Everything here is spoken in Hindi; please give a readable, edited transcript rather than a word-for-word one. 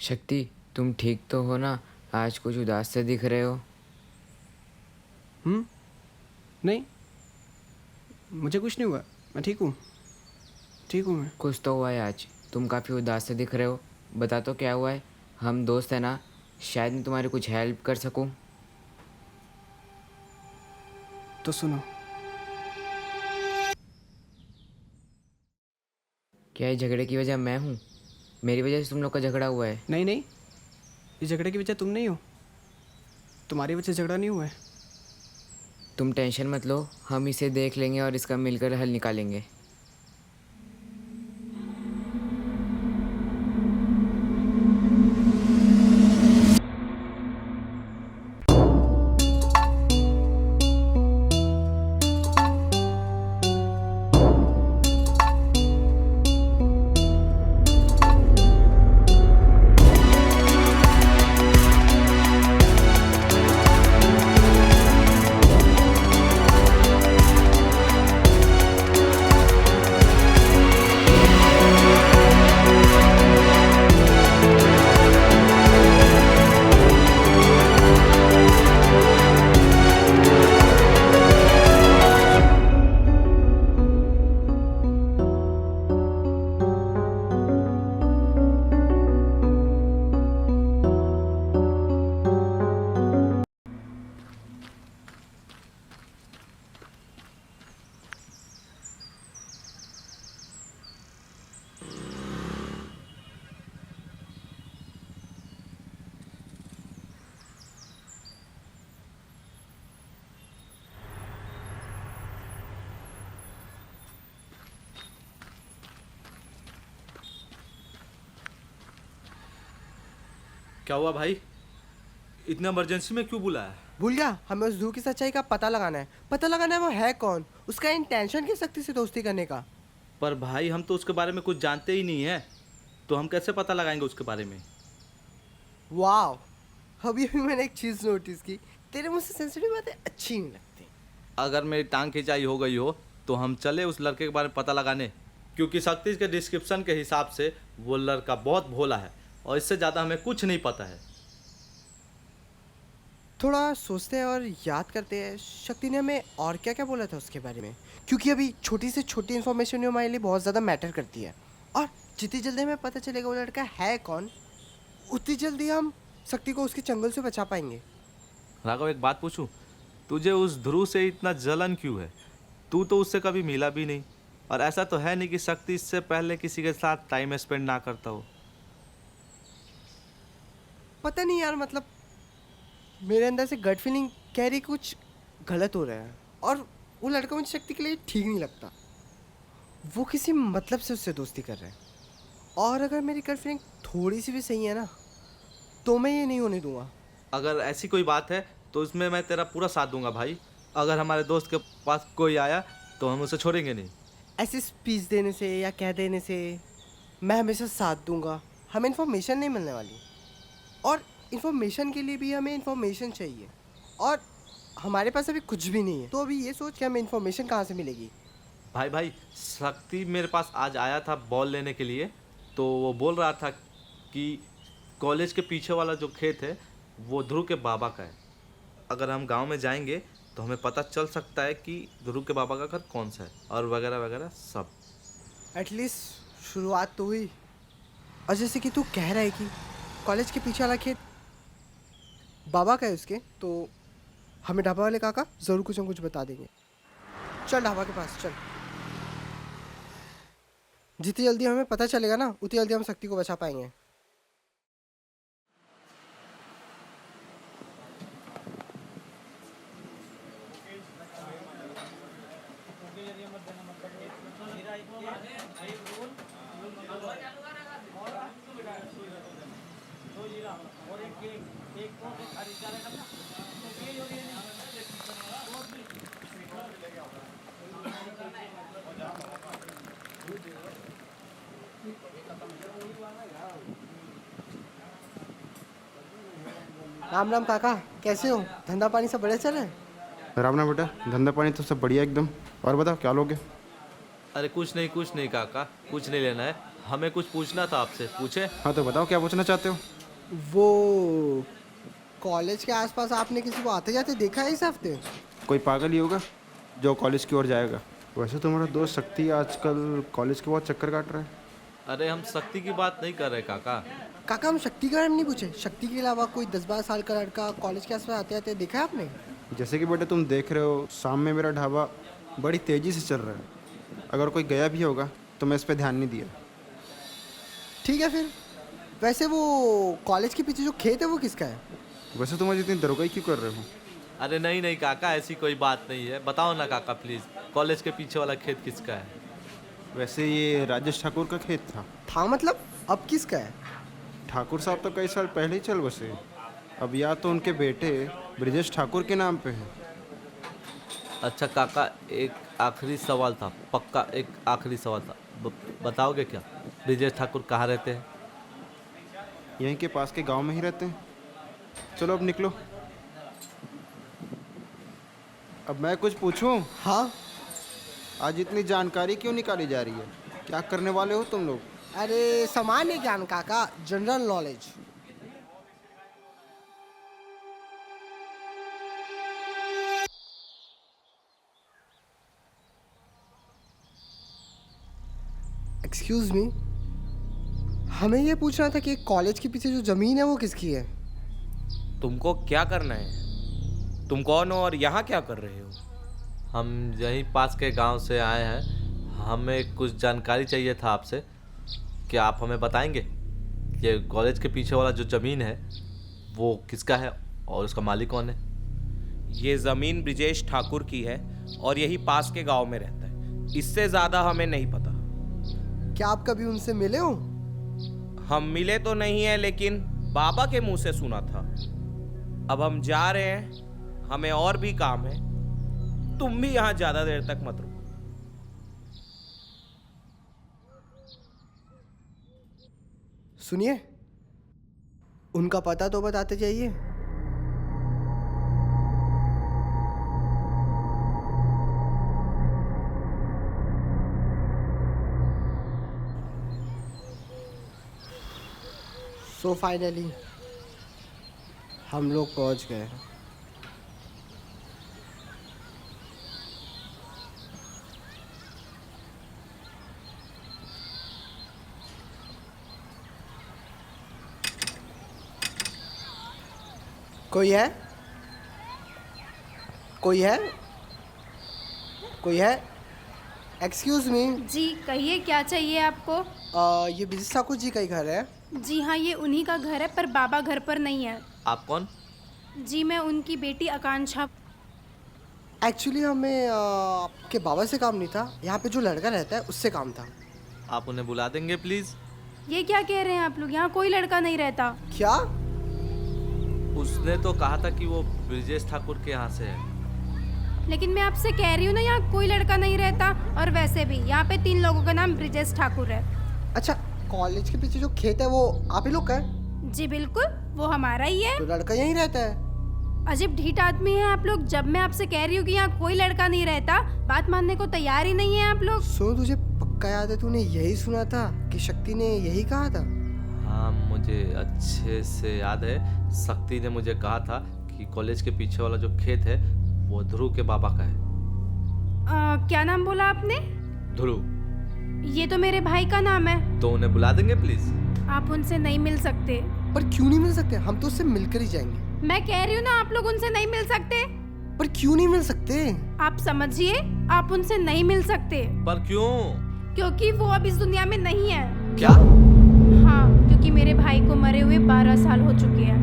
शक्ति, तुम ठीक तो हो ना? आज कुछ उदास से दिख रहे हो। नहीं, मुझे कुछ नहीं हुआ। मैं ठीक हूँ, ठीक हूँ मैं। कुछ तो हुआ है आज। तुम काफ़ी उदास से दिख रहे हो। बता तो क्या हुआ है। हम दोस्त हैं ना, शायद मैं तुम्हारी कुछ हेल्प कर सकूं। तो सुनो। क्या ये झगड़े की वजह मैं हूँ? मेरी वजह से तुम लोग का झगड़ा हुआ है? नहीं नहीं, इस झगड़े की वजह तुम नहीं हो। तुम्हारी वजह से झगड़ा नहीं हुआ है। तुम टेंशन मत लो, हम इसे देख लेंगे और इसका मिलकर हल निकालेंगे। क्या हुआ भाई? इतना इमरजेंसी में क्यों बुलाया? भूल गया, हमें उस ध्रुव की सच्चाई का पता लगाना है। पता लगाना है वो है कौन, उसका इंटेंशन किस शक्ति से दोस्ती करने का। पर भाई हम तो उसके बारे में कुछ जानते ही नहीं है, तो हम कैसे पता लगाएंगे उसके बारे में? वाह, अभी अभी मैंने एक चीज नोटिस की, तेरे मुझसे सेंसिटिव बातें अच्छी नहीं लगती। अगर मेरी टांग खिंचाई हो गई हो तो हम चले उस लड़के के बारे में पता लगाने, क्योंकि शक्ति के डिस्क्रिप्शन के हिसाब से वो लड़का बहुत भोला है और इससे ज़्यादा हमें कुछ नहीं पता है। थोड़ा सोचते हैं और याद करते हैं, शक्ति ने हमें और क्या क्या बोला था उसके बारे में, क्योंकि अभी छोटी से छोटी इन्फॉर्मेशन हमारे लिए बहुत ज़्यादा मैटर करती है। और जितनी जल्दी हमें पता चलेगा वो लड़का है कौन, उतनी जल्दी हम शक्ति को उसके चंगुल से बचा पाएंगे। राघव, एक बात पूछूं, तुझे उस ध्रुव से इतना जलन क्यों है? तू तो उससे कभी मिला भी नहीं, और ऐसा तो है नहीं कि शक्ति इससे पहले किसी के साथ टाइम स्पेंड ना करता हो। पता नहीं यार, मतलब मेरे अंदर से गट फीलिंग कह रही कुछ गलत हो रहा है, और वो लड़का मुझे शक्ति के लिए ठीक नहीं लगता। वो किसी मतलब से उससे दोस्ती कर रहा है, और अगर मेरी गट फीलिंग थोड़ी सी भी सही है ना, तो मैं ये नहीं होने दूंगा। अगर ऐसी कोई बात है तो इसमें मैं तेरा पूरा साथ दूंगा भाई। अगर हमारे दोस्त के पास कोई आया तो हम उसे छोड़ेंगे नहीं। ऐसे स्पीच देने से या कह देने से मैं हमेशा साथ दूंगा, हमें इन्फॉर्मेशन नहीं मिलने वाली, और इन्फॉर्मेशन के लिए भी हमें इन्फॉर्मेशन चाहिए, और हमारे पास अभी कुछ भी नहीं है। तो अभी ये सोच कि हमें इन्फॉर्मेशन कहाँ से मिलेगी। भाई भाई, शक्ति मेरे पास आज आया था बॉल लेने के लिए, तो वो बोल रहा था कि कॉलेज के पीछे वाला जो खेत है वो ध्रुव के बाबा का है। अगर हम गांव में जाएंगे तो हमें पता चल सकता है कि ध्रुव के बाबा का घर कौन सा है, और वगैरह वगैरह सब। एटलीस्ट शुरुआत तो हुई। और जैसे कि तू कह रहा है कि कॉलेज के पीछे वाला खेत बाबा का है उसके, तो हमें ढाबा वाले काका ज़रूर कुछ न कुछ बता देंगे। चल ढाबा के पास चल। जितनी जल्दी हमें पता चलेगा ना, उतनी जल्दी हम शक्ति को बचा पाएंगे। राम राम काका, कैसे हो? धंधा पानी सब बढ़िया चल रहा है? राम ना बेटा, धंधा पानी तो सब बढ़िया एकदम। और बताओ क्या लोगे? अरे कुछ नहीं काका, कुछ नहीं लेना है। हमें कुछ पूछना था आपसे, पूछे? हाँ तो बताओ क्या पूछना चाहते हो। वो कॉलेज के आसपास आपने किसी को आते जाते देखा है इस हफ्ते? कोई पागल ही होगा जो कॉलेज की ओर जाएगा। वैसे तुम्हारा दोस्त शक्ति आजकल कॉलेज के बहुत चक्कर काट रहा है। अरे हम शक्ति की बात नहीं कर रहे काका। काका हम शक्ति के बारे में नहीं पूछे, शक्ति के अलावा कोई 10-12 साल का लड़का कॉलेज के आसपास आते जाते देखा है आपने? जैसे कि बेटे तुम देख रहे हो सामने मेरा ढाबा बड़ी तेज़ी से चल रहा है। अगर कोई गया भी होगा तो मैं इस पर ध्यान नहीं दिया। ठीक है फिर। वैसे वो कॉलेज के पीछे जो खेत है वो किसका है? वैसे तुम आज इतनी दरोगाई क्यों कर रहे हो। अरे नहीं काका, ऐसी कोई बात नहीं है। बताओ ना काका प्लीज़, कॉलेज के पीछे वाला खेत किसका है? वैसे ये राजेश ठाकुर का खेत था। मतलब अब किसका है? ठाकुर साहब तो कई साल पहले ही चल बसे। अब या तो उनके बेटे ब्रिजेश ठाकुर के नाम पे है। अच्छा काका, एक आखिरी सवाल था, पक्का एक आखिरी सवाल था। बताओगे क्या, ब्रिजेश ठाकुर कहाँ रहते हैं? यहीं के पास के गांव में ही रहते हैं। चलो अब निकलो। अब मैं कुछ पूछूं? हाँ। आज इतनी जानकारी क्यों निकाली जा रही है? क्या करने वाले हो तुम लोग? अरे सामान्य ज्ञान काका, जनरल नॉलेज। एक्सक्यूज मी, हमें ये पूछना था कि कॉलेज के पीछे जो जमीन है वो किसकी है? तुमको क्या करना है? तुम कौन हो और यहाँ क्या कर रहे हो? हम यहीं पास के गांव से आए हैं। हमें कुछ जानकारी चाहिए था आपसे। क्या आप हमें बताएंगे ये कॉलेज के पीछे वाला जो ज़मीन है वो किसका है और उसका मालिक कौन है? ये ज़मीन ब्रिजेश ठाकुर की है और यही पास के गांव में रहता है। इससे ज़्यादा हमें नहीं पता। क्या आप कभी उनसे मिले हो? हम मिले तो नहीं है, लेकिन बाबा के मुंह से सुना था। अब हम जा रहे हैं, हमें और भी काम है। तुम भी यहाँ ज़्यादा देर तक मत रुको। सुनिए, उनका पता तो बताते जाइए। सो फाइनली हम लोग पहुंच गए। कोई है? कोई है? कोई है? Excuse me. जी कहिए, क्या चाहिए आपको? ये ब्रिजेश ठाकुर जी का ही घर है? जी हाँ, ये उन्हीं का घर है, पर बाबा घर पर नहीं है। आप कौन? जी मैं उनकी बेटी आकांक्षा। एक्चुअली हमें आपके बाबा से काम नहीं था, यहाँ पे जो लड़का रहता है उससे काम था। आप उन्हें बुला देंगे प्लीज़? ये क्या कह रहे हैं आप लोग? यहाँ कोई लड़का नहीं रहता। क्या? उसने तो कहा था कि वो ब्रिजेश ठाकुर के यहाँ से है। लेकिन मैं आपसे कह रही हूँ ना, यहाँ कोई लड़का नहीं रहता। और वैसे भी यहाँ पे 3 लोगों का नाम ब्रिजेश ठाकुर है। अच्छा, कॉलेज के पीछे जो खेत है वो आप ही लोग का है? जी बिल्कुल, वो हमारा ही है। तो लड़का यहीं रहता है? अजीब ढीठ आदमी है आप लोग। जब मैं आपसे कह रही हूँ कि यहाँ कोई लड़का नहीं रहता, बात मानने को तैयार ही नहीं है आप लोग। सो तुझे पक्का याद है, तूने यही सुना था कि शक्ति ने यही कहा था? हाँ मुझे अच्छे से याद है। शक्ति ने मुझे कहा था कि कॉलेज के पीछे वाला जो खेत है वो ध्रुव के बाबा का है। क्या नाम बोला आपने? ध्रुव। ये तो मेरे भाई का नाम है। तो उन्हें बुला देंगे प्लीज? आप उनसे नहीं मिल सकते। पर क्यों नहीं मिल सकते? हम तो उससे मिलकर ही जाएंगे। मैं कह रही हूँ ना, आप लोग उनसे नहीं मिल सकते। पर क्यों नहीं मिल सकते? आप समझिए, आप उनसे नहीं मिल सकते। पर क्यों? क्योंकि वो अब इस दुनिया में नहीं है। क्या? हाँ, क्योंकि मेरे भाई को मरे हुए 12 साल हो चुके हैं।